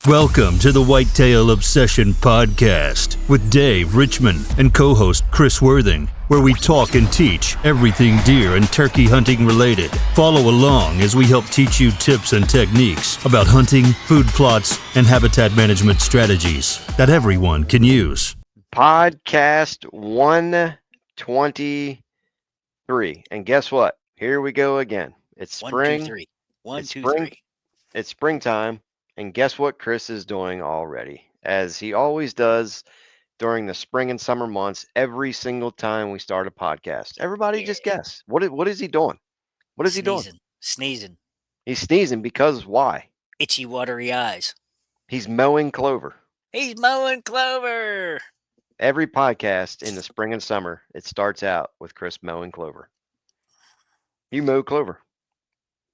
Welcome to the Whitetail Obsession Podcast with Dave Richmond and co-host Chris Worthing, where we talk and teach everything deer and turkey hunting related. Follow along as we help teach you tips and techniques about hunting, food plots, and habitat management strategies that everyone can use. Podcast 123. And guess what? Here we go again. It's One, two, spring. three. One, It's two, spring. three. It's springtime. And guess what Chris is doing already? As he always does during the spring and summer months, every single time we start a podcast. Everybody Yeah. just guess. What is he doing? What is he doing? Sneezing. He's sneezing because why? Itchy, watery eyes. He's mowing clover. He's mowing clover. Every podcast in the spring and summer, it starts out with Chris mowing clover. You mow clover.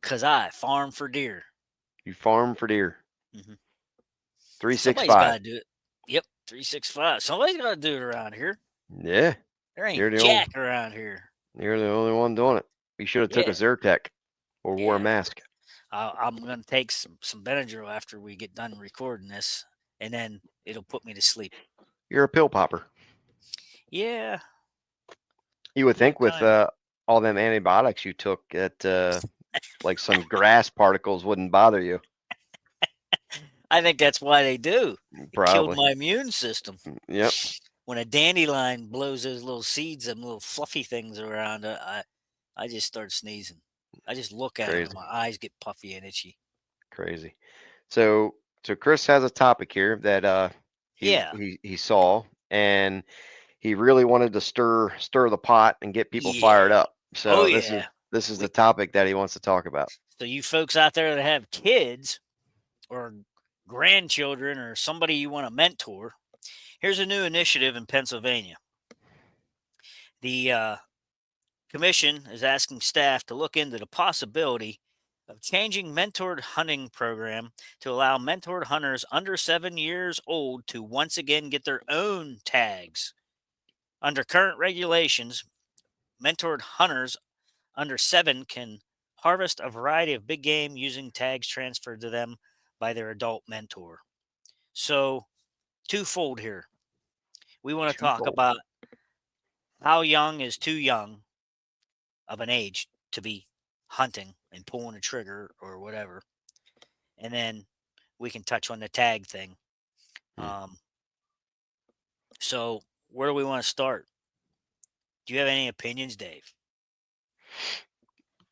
'Cause I farm for deer. You farm for deer. Mhm. 365. Somebody's got to do it. Yep, 365. Somebody's got to do it around here. Yeah, There You're ain't the jack around here. you're the only one doing it. You should have took a Yeah. Zyrtec or wore a Yeah. mask. I'm going to take some Benadryl after we get done recording this, and then it'll put me to sleep. You're a pill popper. Yeah. You would think with kinda. all them antibiotics you took that like some grass particles wouldn't bother you. I think that's why they do. It killed Probably. my immune system. Yep. When a dandelion blows those little seeds, them little fluffy things around, I just start sneezing. I just look at it, Crazy. and my eyes get puffy and itchy. Crazy. So Chris has a topic here that Yeah. he saw, and he really wanted to stir the pot and get people fired Yeah. up. So Oh, this yeah. is the topic that he wants to talk about. So you folks out there that have kids or grandchildren or somebody you want to mentor, here's a new initiative in Pennsylvania. The commission is asking staff to look into the possibility of changing mentored hunting program to allow mentored hunters under 7 years old to once again get their own tags. Under current regulations, mentored hunters under 7 can harvest a variety of big game using tags transferred to them by their adult mentor. So, twofold here. We want to talk Twofold. about how young is too young of an age to be hunting and pulling a trigger or whatever. And then we can touch on the tag thing. Hmm. So where do we want to start? Do you have any opinions, Dave?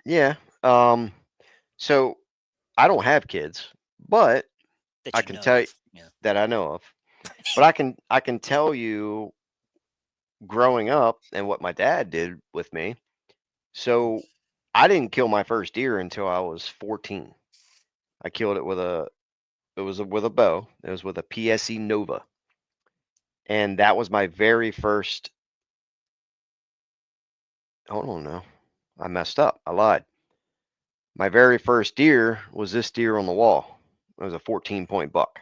Yeah. So I don't have kids, but That I you can know tell you of? Yeah. that I know of. But I can tell you growing up and what my dad did with me. So I didn't kill my first deer until I was 14. I killed it with with a bow. It was with a PSE Nova. And that was my very first. Hold on now. I messed up. I lied. My very first deer was this deer on the wall. It was a 14-point buck.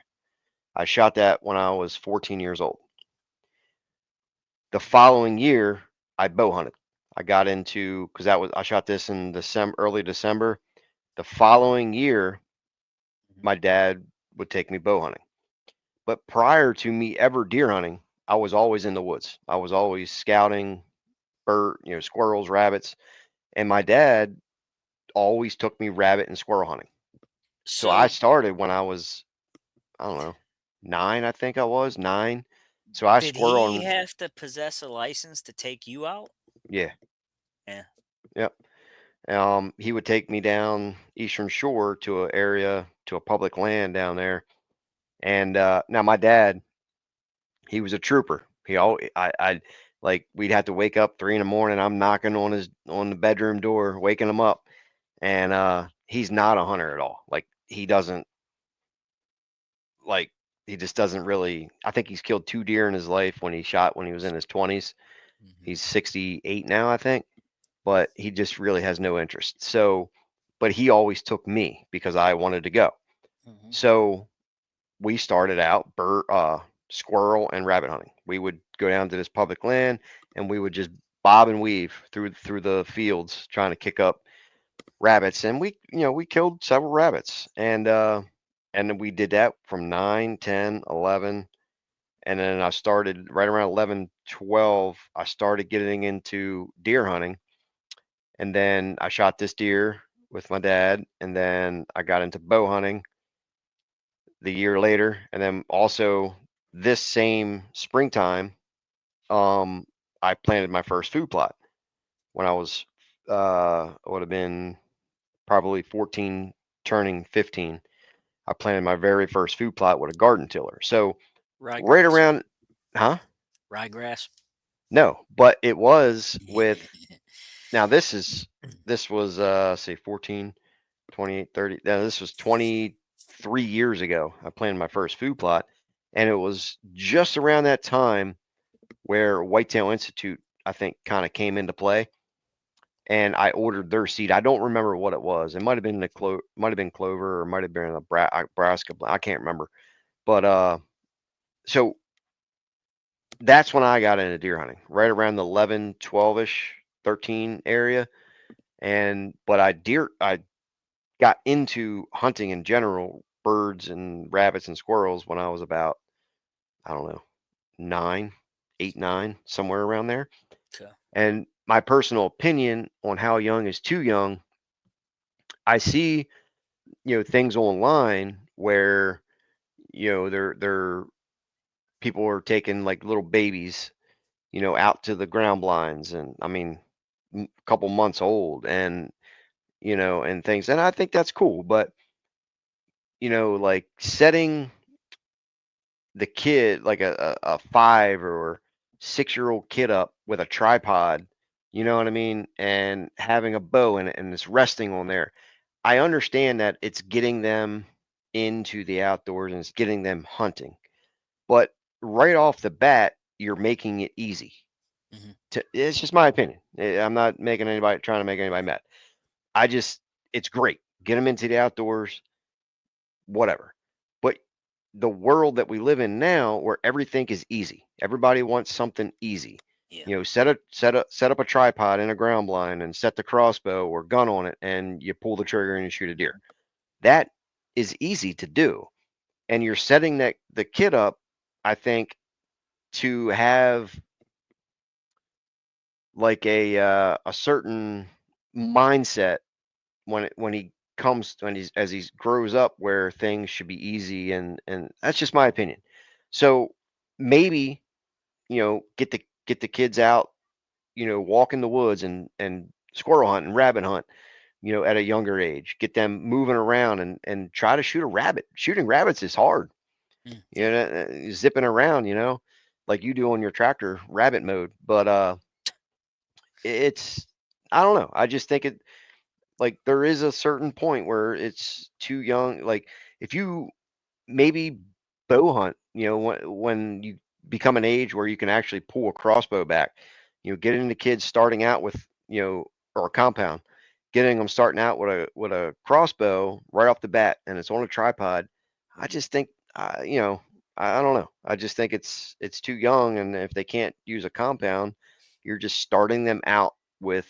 I shot that when I was 14 years old. The following year, I bow hunted. I got into because I shot this in early December. The following year, my dad would take me bow hunting. But prior to me ever deer hunting, I was always in the woods. I was always scouting squirrels, rabbits, and my dad always took me rabbit and squirrel hunting. So I So started when I was, I don't know, 9, I think I was 9. So I did he squirrel and have to possess a license to take you out? yeah, Yeah. yep. He would take me down Eastern Shore to a public land down there. And now my dad, he was a trooper. I like we'd have to wake up 3 in the morning. I'm knocking on the bedroom door, waking him up, and he's not a hunter at all. Like like he just doesn't really. I think he's killed 2 deer in his life when he shot when he was in his 20s. He's 68 now, I think, but he just really has no interest. So, but he always took me because I wanted to go. Mhm. So we started out squirrel and rabbit hunting. We would go down to this public land and we would just bob and weave through the fields trying to kick up rabbits. And we killed several rabbits. And And then we did that from 9, 10, 11. And then I started right around 11, 12. I started getting into deer hunting. And then I shot this deer with my dad. And then I got into bow hunting the year later. And then also this same springtime, I planted my first food plot when I was, would have been probably 14, turning 15. I planted my very first food plot with a garden tiller. So right Ryegrass. around, huh? Ryegrass. No, but it was with, now this was, say 14, 28, 30. Now this was 23 years ago. I planted my first food plot, and it was just around that time where Whitetail Institute, I think, kind of came into play, and I ordered their seed. I don't remember what it was. It might have been might have been clover, or might have been a Nebraska. I can't remember. But so that's when I got into deer hunting, right around the 11, 12ish, 13 area. And but I got into hunting in general, birds and rabbits and squirrels, when I was about, I don't know, 9, 8, 9, somewhere around there. Okay. And my personal opinion on how young is too young, I see, things online where, they're people are taking like little babies, out to the ground blinds, and I mean, a couple months old, and and things, and I think that's cool. But like setting the kid, like a 5 or 6-year-old kid up with a tripod, you know what I mean, and having a bow and it's resting on there. I understand that it's getting them into the outdoors and it's getting them hunting, but right off the bat, you're making it easy. Hmm. It's just my opinion. I'm not making anybody, trying to make anybody mad. I just, it's great. Get them into the outdoors, whatever. But the world that we live in now, where everything is easy, everybody wants something easy. Yeah. Set up a tripod in a ground blind and set the crossbow or gun on it, and you pull the trigger and you shoot a deer. That is easy to do, and you're setting that the kid up, I think, to have like a certain mindset when he comes, when he's as he grows up, where things should be easy, and that's just my opinion. So maybe, get the kids out, walk in the woods and squirrel hunt and rabbit hunt, at a younger age. Get them moving around and try to shoot a rabbit. Shooting rabbits is hard. Yeah. Zipping around, like you do on your tractor, rabbit mode. But it's, I don't know. I just think it, like, there is a certain point where it's too young. Like, if you maybe bow hunt, when you become an age where you can actually pull a crossbow back, getting the kids starting out with, or a compound, getting them starting out with a crossbow right off the bat, and it's on a tripod. I just think, I don't know. I just think it's too young, and if they can't use a compound, you're just starting them out with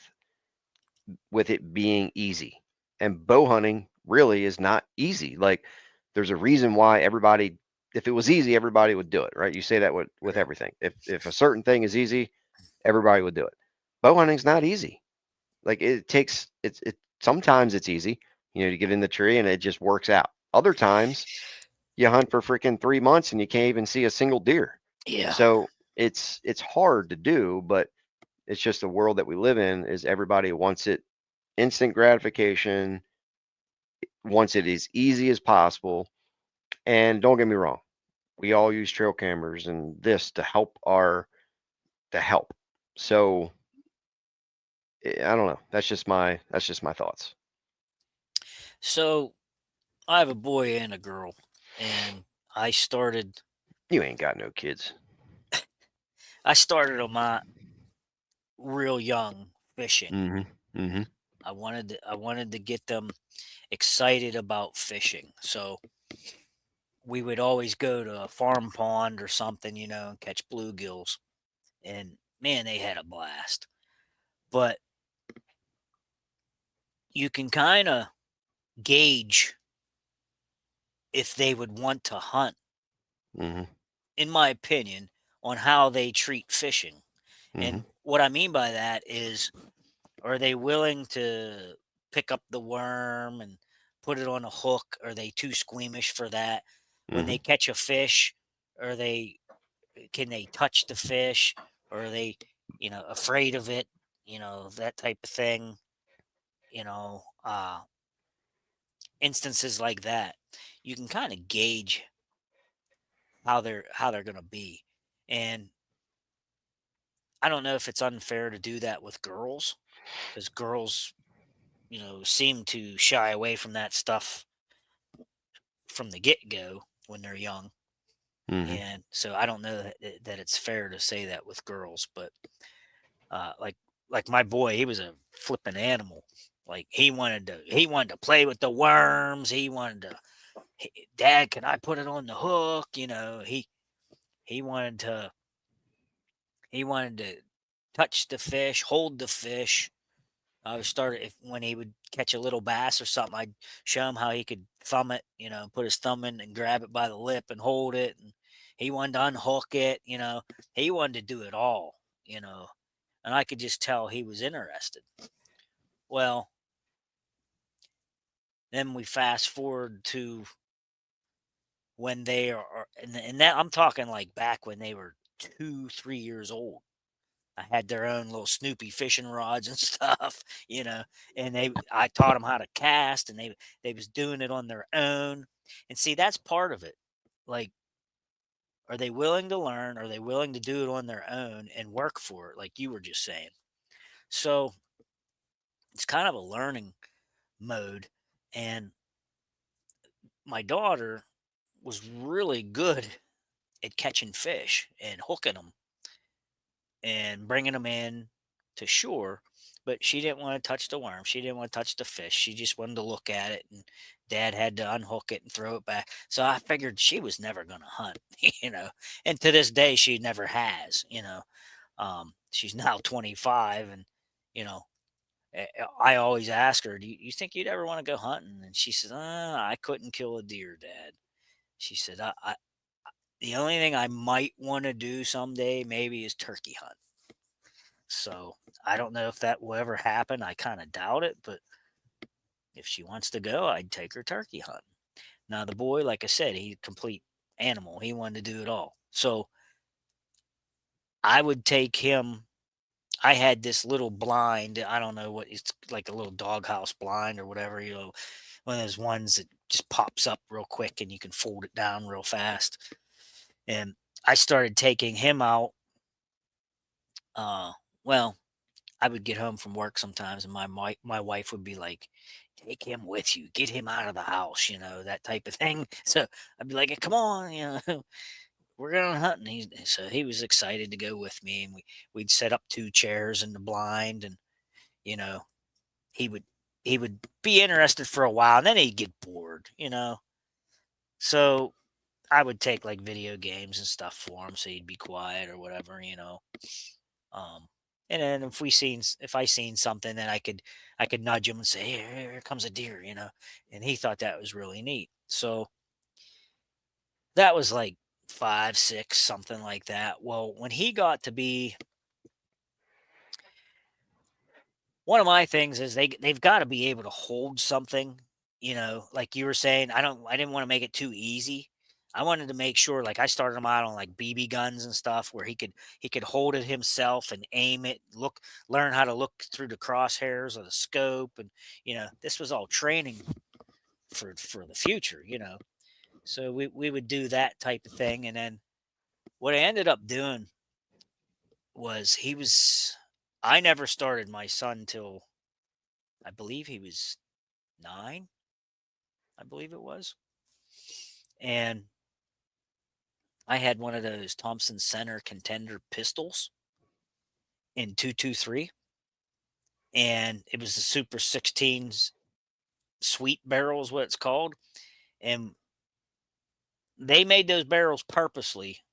it being easy. And bow hunting really is not easy. Like, there's a reason why everybody, if it was easy, everybody would do it, right? You say that with Right. everything. If a certain thing is easy, everybody would do it. Bow hunting's not easy. Like, it takes, it sometimes it's easy, you get in the tree and it just works out. Other times you hunt for freaking 3 months and you can't even see a single deer. Yeah. So it's hard to do, but it's just the world that we live in, is everybody wants it instant gratification, wants it as easy as possible. And don't get me wrong, we all use trail cameras and this to help to help. So I don't know. That's just my thoughts. So I have a boy and a girl, and I started You ain't got no kids. I started on my real young fishing. Mm-hmm. Mm-hmm. I wanted to get them excited about fishing. So we would always go to a farm pond or something, and catch bluegills. And man, they had a blast. But you can kind of gauge if they would want to hunt, Mhm. in my opinion, on how they treat fishing. Mhm. And what I mean by that is, are they willing to pick up the worm and put it on a hook? Are they too squeamish for that? When Mhm. they catch a fish, are they can they touch the fish? Or are they, afraid of it? That type of thing. Instances like that, you can kind of gauge how they're going to be. And I don't know if it's unfair to do that with girls, because girls, seem to shy away from that stuff from the get go when they're young. Mhm. And so I don't know that it's fair to say that with girls, but uh, like like my boy, he was a flipping animal. Like he wanted to play with the worms. He wanted to, Dad, can I put it on the hook? He wanted to he wanted to touch the fish, hold the fish. I started if when he would catch a little bass or something, I'd show him how he could thumb it, put his thumb in and grab it by the lip and hold it. And he wanted to unhook it. He wanted to do it all, and I could just tell he was interested. Well, then we fast forward to when they and that I'm talking like back when they were 2, 3 years old. I had their own little Snoopy fishing rods and stuff, and I taught them how to cast, and they was doing it on their own. And see, that's part of it. Like, are they willing to learn? Are they willing to do it on their own and work for it, like you were just saying? So it's kind of a learning mode. And my daughter was really good at catching fish and hooking them and bringing them in to shore, but she didn't want to touch the worm. She didn't want to touch the fish. She just wanted to look at it, and Dad had to unhook it and throw it back. So I figured she was never going to hunt, And to this day, she never has. She's now 25, and you know, I always ask her, "Do you think you'd ever want to go hunting?" And she says, "I couldn't kill a deer, Dad." She said, "The only thing I might want to do someday, maybe, is turkey hunt." So I don't know if that will ever happen. I kind of doubt it, but if she wants to go, I'd take her turkey hunting. Now the boy, like I said, he's a complete animal. He wanted to do it all. So I would take him. I had this little blind. I don't know what it's like, a little doghouse blind or whatever, one of those ones that just pops up real quick and you can fold it down real fast. And I started taking him out. Uh, well, I would get home from work sometimes, and my wife would be like, "Take him with you. Get him out of the house," that type of thing. So I'd be like, "Come on, we're going hunting." So he was excited to go with me, and we'd set up 2 chairs in the blind, and you know he would he would be interested for a while, and then he'd get bored. So I would take like video games and stuff for him, so he'd be quiet or whatever. Um, and then if I seen something, then I could nudge him and say, "Here comes a deer," and he thought that was really neat. So that was like 5, 6, something like that. Well, when he got to be, one of my things is they've got to be able to hold something, like you were saying. I didn't want to make it too easy. I wanted to make sure, like, I started him out on like BB guns and stuff where he could hold it himself and aim it, learn how to look through the crosshairs of the scope, and this was all training for the future. So we would do that type of thing, and then what I ended up doing was I never started my son till I believe he was 9, I believe it was. And I had one of those Thompson Center Contender pistols in 223, and it was the Super 16's sweet barrel is what it's called. And they made those barrels purposely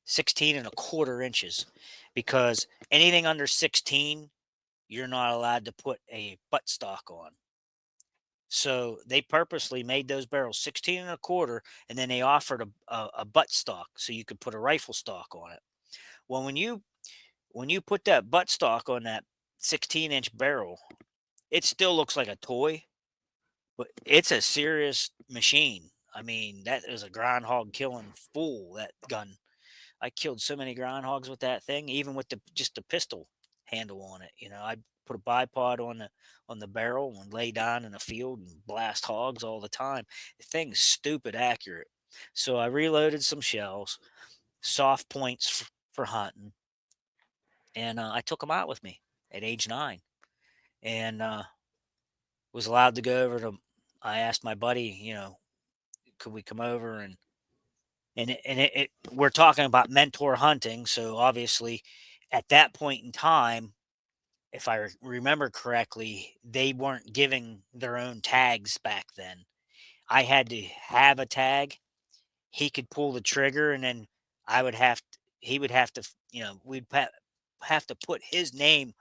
16 1/4 inches, because anything under 16, you're not allowed to put a buttstock on. So they purposely made those barrels 16 and a quarter, and then they offered a butt stock so you could put a rifle stock on it. Well, when you put that butt stock on that 16-inch barrel, it still looks like a toy, but it's a serious machine. I mean, that is a groundhog killing fool, that gun. I killed so many groundhogs with that thing, even with just the pistol handle on it. I put a bipod on the barrel and lay down in the field and blast hogs all the time. The thing's stupid accurate. So I reloaded some shells, soft points for hunting, and I took them out with me at age 9, and was allowed to go over to. I asked my buddy, could we come over we're talking about mentor hunting, so obviously at that point in time, if I remember correctly, they weren't giving their own tags back then. I had to have a tag. He could pull the trigger, and then he would have to, have to put his name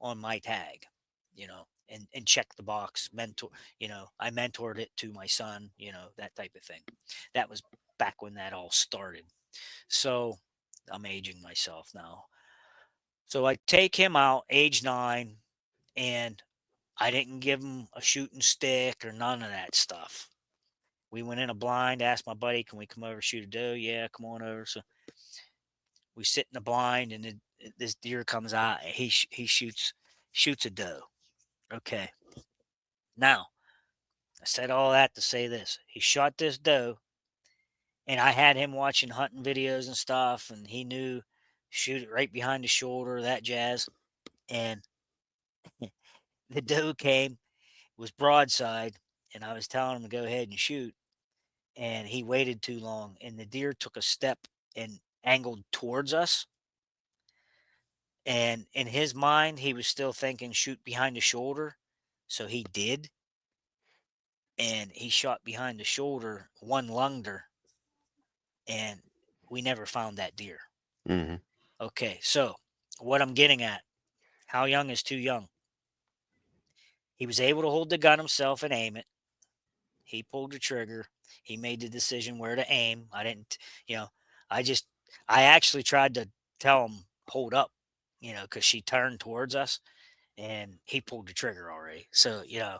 on my tag, and check the box. Mentor, I mentored it to my son, that type of thing. That was back when that all started. So I'm aging myself now. So I take him out, age 9, and I didn't give him a shooting stick or none of that stuff. We went in a blind, asked my buddy, can we come over shoot a doe? Yeah, come on over. So we sit in the blind, and this deer comes out, and he shoots a doe. Okay. Now, I said all that to say this. He shot this doe, and I had him watching hunting videos and stuff, and he knew shoot it right behind the shoulder, that jazz. And the doe came, was broadside, and I was telling him to go ahead and shoot, and he waited too long, and the deer took a step and angled towards us. And in his mind, he was still thinking shoot behind the shoulder. So he did, and he shot behind the shoulder, one lunged her, and we never found that deer. Hmm. Okay, so what I'm getting at, how young is too young? He was able to hold the gun himself and aim it. He pulled the trigger. He made the decision where to aim. I didn't, you know, I just, I actually tried to tell him, hold up, because she turned towards us and he pulled the trigger already. So, I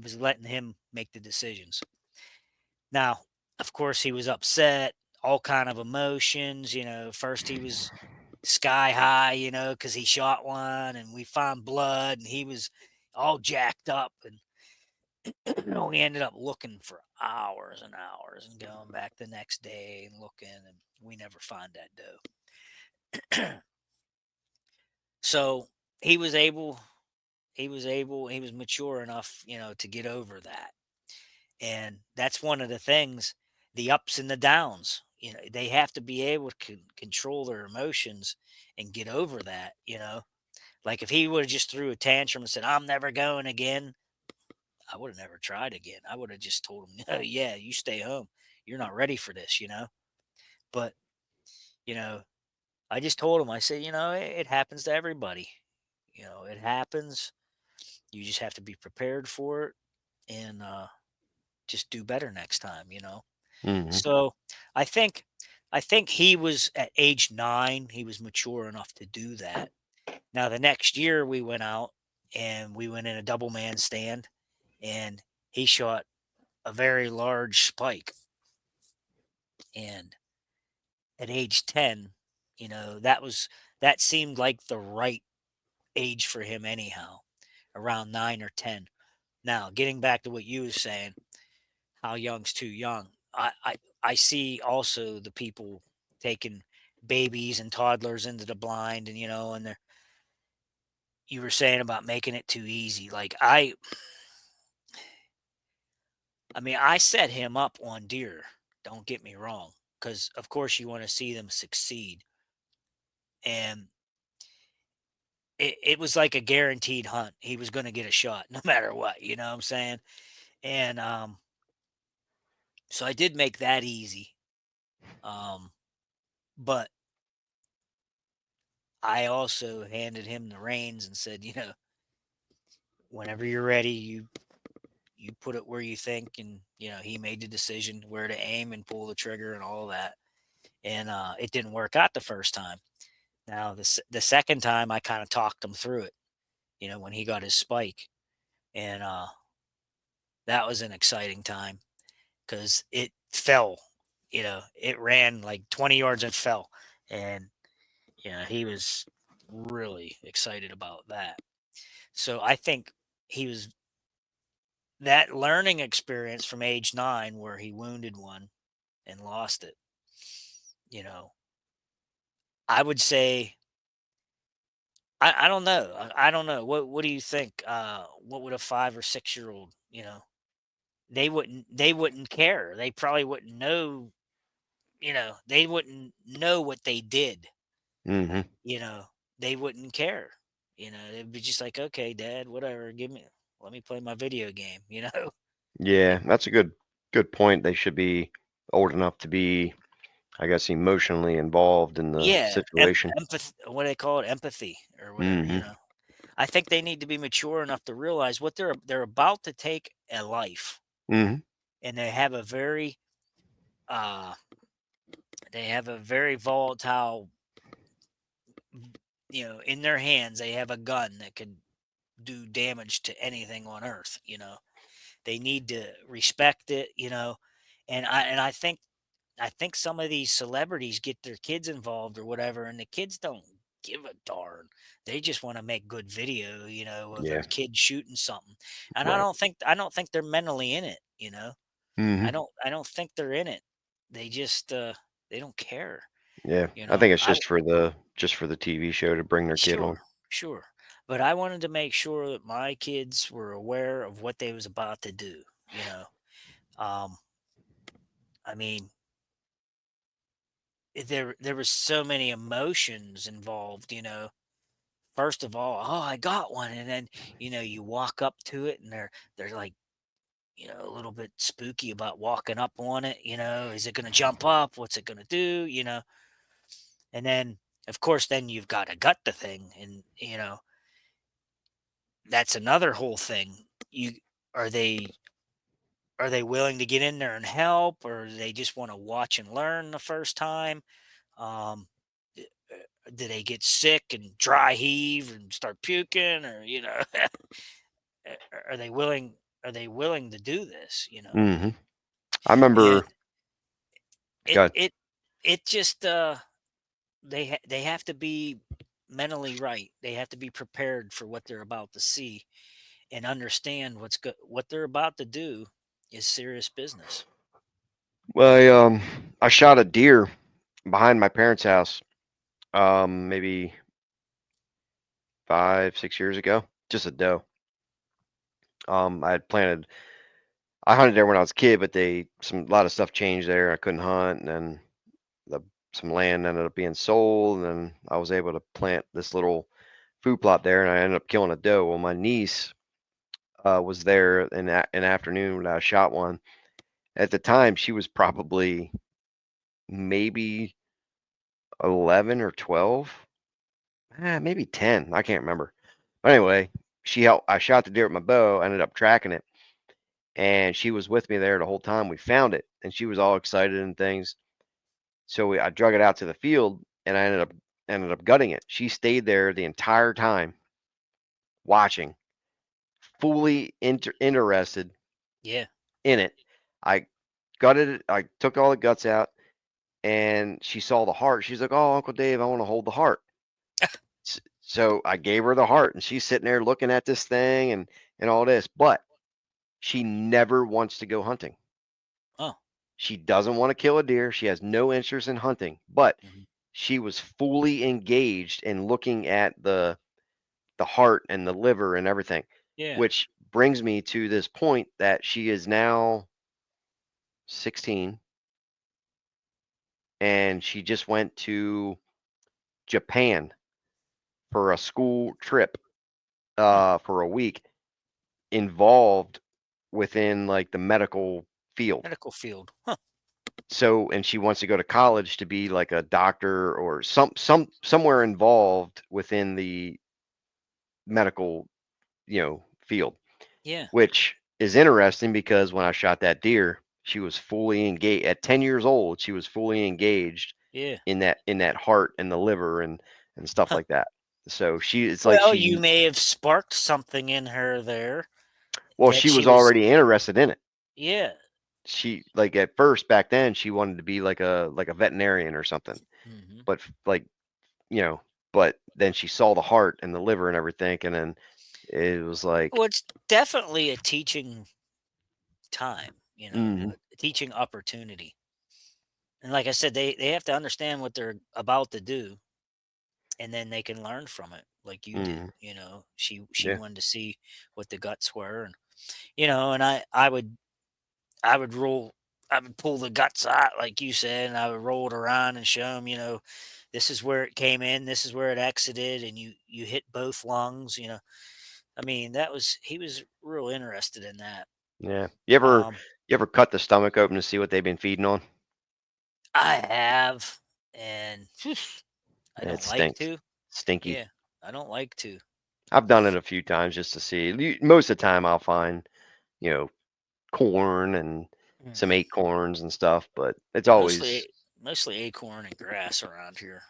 was letting him make the decisions. Now, of course, he was upset, all kind of emotions. First he was sky high, because he shot one and we found blood and he was all jacked up. And we ended up looking for hours and hours and going back the next day and looking, and we never find that doe. So he was able, he was mature enough, to get over that. And that's one of the things, the ups and the downs. They have to be able to control their emotions and get over that. Like if he would have just threw a tantrum and said, "I'm never going again," I would have never tried again. I would have just told him, "Oh yeah, you stay home. You're not ready for this." But you know, I just told him. I said, it happens to everybody. It happens. You just have to be prepared for it and just do better next time. Hmm. So I think I think he was at age 9. He was mature enough to do that. Now the next year we went out and we went in a double man stand, and he shot a very large spike. And at age 10, that seemed like the right age for him anyhow, around 9 or 10. Now, getting back to what you was saying, how young's too young. I see also the people taking babies and toddlers into the blind, and you were saying about making it too easy. Like I mean, I set him up on deer. Don't get me wrong, because of course you want to see them succeed. And it was like a guaranteed hunt. He was going to get a shot no matter what. You know what I'm saying? And so I did make that easy. Um, but I also handed him the reins and said, whenever you're ready, you put it where you think, and he made the decision where to aim and pull the trigger and all that. And it didn't work out the first time. Now the second time, I kind of talked him through it. When he got his spike, and that was an exciting time because it fell. It ran like 20 yards and fell, and he was really excited about that. So I think he was that learning experience from age 9 where he wounded one and lost it. You know, I would say I don't know. I don't know. What do you think? What would a 5 or 6 year old? They wouldn't care. They probably wouldn't know. They wouldn't know what they did. Hmm. You know, they wouldn't care. They'd be just like, okay, Dad, whatever. Let me play my video game. Yeah, It- that's a good point. They should be old enough to be, I guess, emotionally involved in the yeah, situation. empathy. What do they call it? Empathy or whatever. Hmm. I think they need to be mature enough to realize what they're about to take a life, Hmm. and uh they have a very volatile, in their hands. They have a gun that could do damage to anything on earth. They need to respect it. And I think some of these celebrities get their kids involved or whatever, and the kids don't give a darn. They just want to make good video, of their Yeah. kid shooting something. And I Right. don't think I don't think they're mentally in it. I Hmm. don't I don't think they're in it. They just they don't care, Yeah. you I know. think it's I just for the TV show to bring their kid Sure, on. sure. But I wanted to make sure that my kids were aware of what they was about to do, you know. Um I mean, there was so many emotions involved. First of all, oh, I got one, and then you walk up to it, and they're like, a little bit spooky about walking up on it. Is it going to jump up? What's it going to do? And then of course, then you've got to gut the thing, and that's another whole thing. You are they are they willing to get in there and help, or do they just want to watch and learn the first time? Um, do they get sick and dry heave and start puking, or are they willing to do this? Hmm. I And remember. it God. it it just they have to be mentally right. They have to be prepared for what they're about to see and understand what they're about to do is serious business. Well, I shot a deer behind my parents' house, maybe 5, 6 years ago. Just a doe. I had planted. I hunted there when I was a kid, but a lot of stuff changed there. I couldn't hunt, and then the some land ended up being sold, and then I was able to plant this little food plot there, and I ended up killing a doe. Well, my niece was there in the afternoon when I shot one. At the time, she was probably maybe 11 or 12, maybe 10. I can't remember. But anyway, she helped. I shot the deer with my bow. Ended up tracking it, and she was with me there the whole time. We found it, and she was all excited and things. So I drug it out to the field, and I ended up gutting it. She stayed there the entire time watching, fully interested Yeah. in it. I gutted it. I took all the guts out, and she saw the heart. She's like, "Oh, Uncle Dave, I want to hold the heart." So I gave her the heart, and she's sitting there looking at this thing and all this. But she never wants to go hunting. Oh. She doesn't want to kill a deer. She has no interest in hunting, but Mhm. she was fully engaged in looking at the heart and the liver and everything, Yeah. which brings me to this point that she is now 16, and she just went to Japan for a school trip Huh. for a week, involved within like the medical field. Medical field. Huh. So, and she wants to go to college to be like a doctor or somewhere involved within the medical, field, Yeah. which is interesting because when I shot that deer, she was fully engaged at 10 years old. She was fully engaged Yeah. in that heart and the liver and stuff like that. So it's like Well, you may have sparked something in her there well, that she she was was. already interested in it. Yeah. She like at first back then she wanted to be like a veterinarian or something, Hmm. but like you know, but then she saw the heart and the liver and everything, and then it was like, Well, it's definitely a teaching time, hmm a teaching opportunity. And like I said, they have to understand what they're about to do, and then they can learn from it, like you did. hmm She yeah, wanted to see what the guts were, and and I would roll. I would pull the guts out, like you said, and I would roll it around and show them, this is where it came in, this is where it exited, and you hit both lungs. I mean, he was real interested in that. yeah. Um, You ever cut the stomach open to see what they've been feeding on? I have, and I It don't like stinks, to. stinky. Yeah, I don't like to. I've done it a few times just to see. Most of the time, I'll find you know corn and some Hmm. acorns and stuff, but it's always Mostly acorn and grass around here.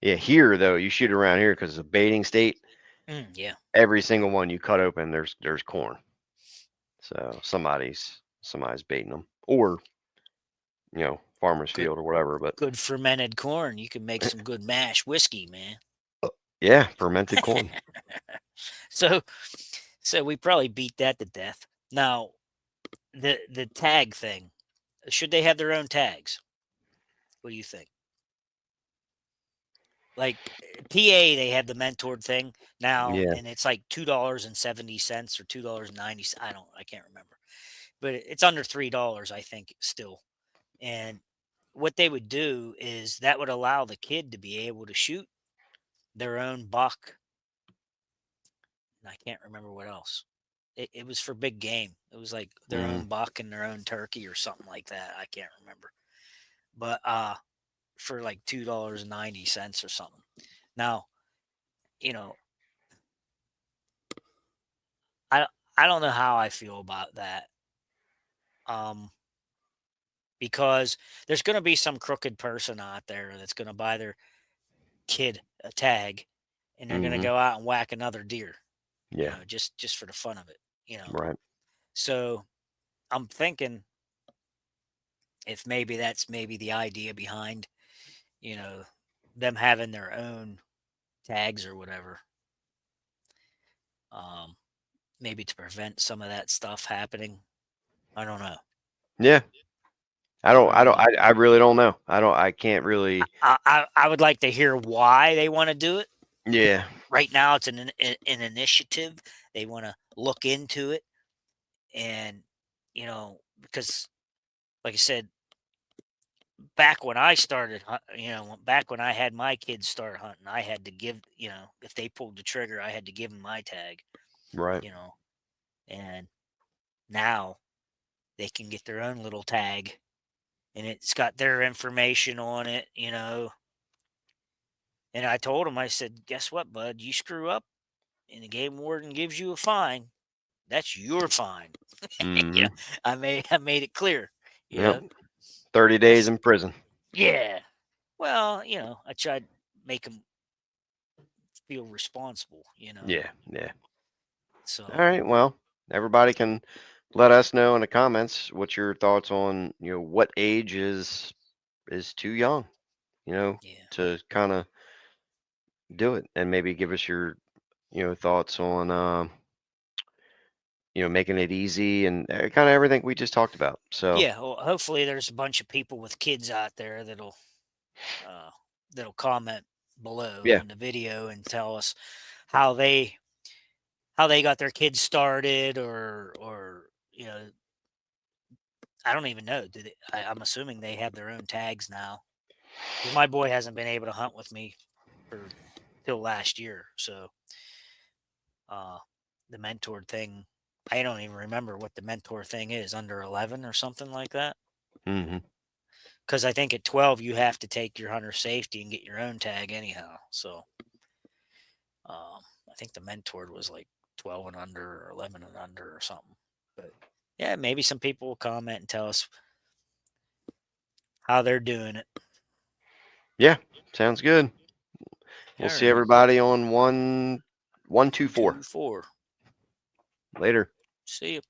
yeah. Here though, you shoot around here because it's a baiting state. Yeah. Every single one you cut open, there's corn. So somebody's baiting them, or farmer's Good field or whatever. But good fermented corn. You can make some good mash whiskey, man. yeah, fermented corn. so so we probably beat that to death. Now, the tag thing. Should they have their own tags? What do you think? Like PA, they have the mentored thing now, Yeah, and it's like $2.70 or $2.90. I can't remember, but it's under $3, I think, still. And what they would do is that would allow the kid to be able to shoot their own buck. And I can't remember what else. It was for big game. It was like their hmm own buck and their own turkey or something like that. I can't remember. But for like $2.90 or something. Now, you know, I I don't know how I feel about that. Um, because there's going to be some crooked person out there that's going to buy their kid a tag, and they're going to hmm go out and whack another deer, yeah, just for the fun of it. right. So I'm thinking if maybe that's maybe the idea behind, you know, them having their own tags or whatever. Um, Maybe to prevent some of that stuff happening. I don't know. Yeah, I really don't. I really don't know. I can't really. I would like to hear why they want to do it. Yeah, Right now, it's an initiative. They want to look into it, and because like I said, back when I started, back when I had my kids start hunting, I had to give, if they pulled the trigger, I had to give them my tag, right. you know, and now they can get their own little tag, and it's got their information on it. And I told him, I said, guess what, bud? You screw up and the game warden gives you a fine. That's your fine. you know, hmm I made it clear, you Yep. know. 30 days That's in prison. yeah. Well, I tried to make them feel responsible. Yeah, yeah. All So right. Well, everybody can let us know in the comments what your thoughts on what age is too young, yeah. to kind of do it, and maybe give us your thoughts on making it easy and kind of everything we just talked about. So Yeah, well, hopefully there's a bunch of people with kids out there uh that'll comment below yeah, on the video and tell us how they how they got their kids started, or I don't even know. I'm assuming they have their own tags now, because my boy hasn't been able to hunt with me for till last year. So uh the mentor thing, I don't even remember what the mentor thing is, under 11 or something like that. hmm Because I think at 12 you have to take your hunter safety and get your own tag anyhow. So I think the mentored was like 12 and under or 11 and under or something. But yeah, maybe some people will comment and tell us how they're doing it. Yeah, sounds good. We'll see Alright. everybody on 124. 2-4. Later. See you.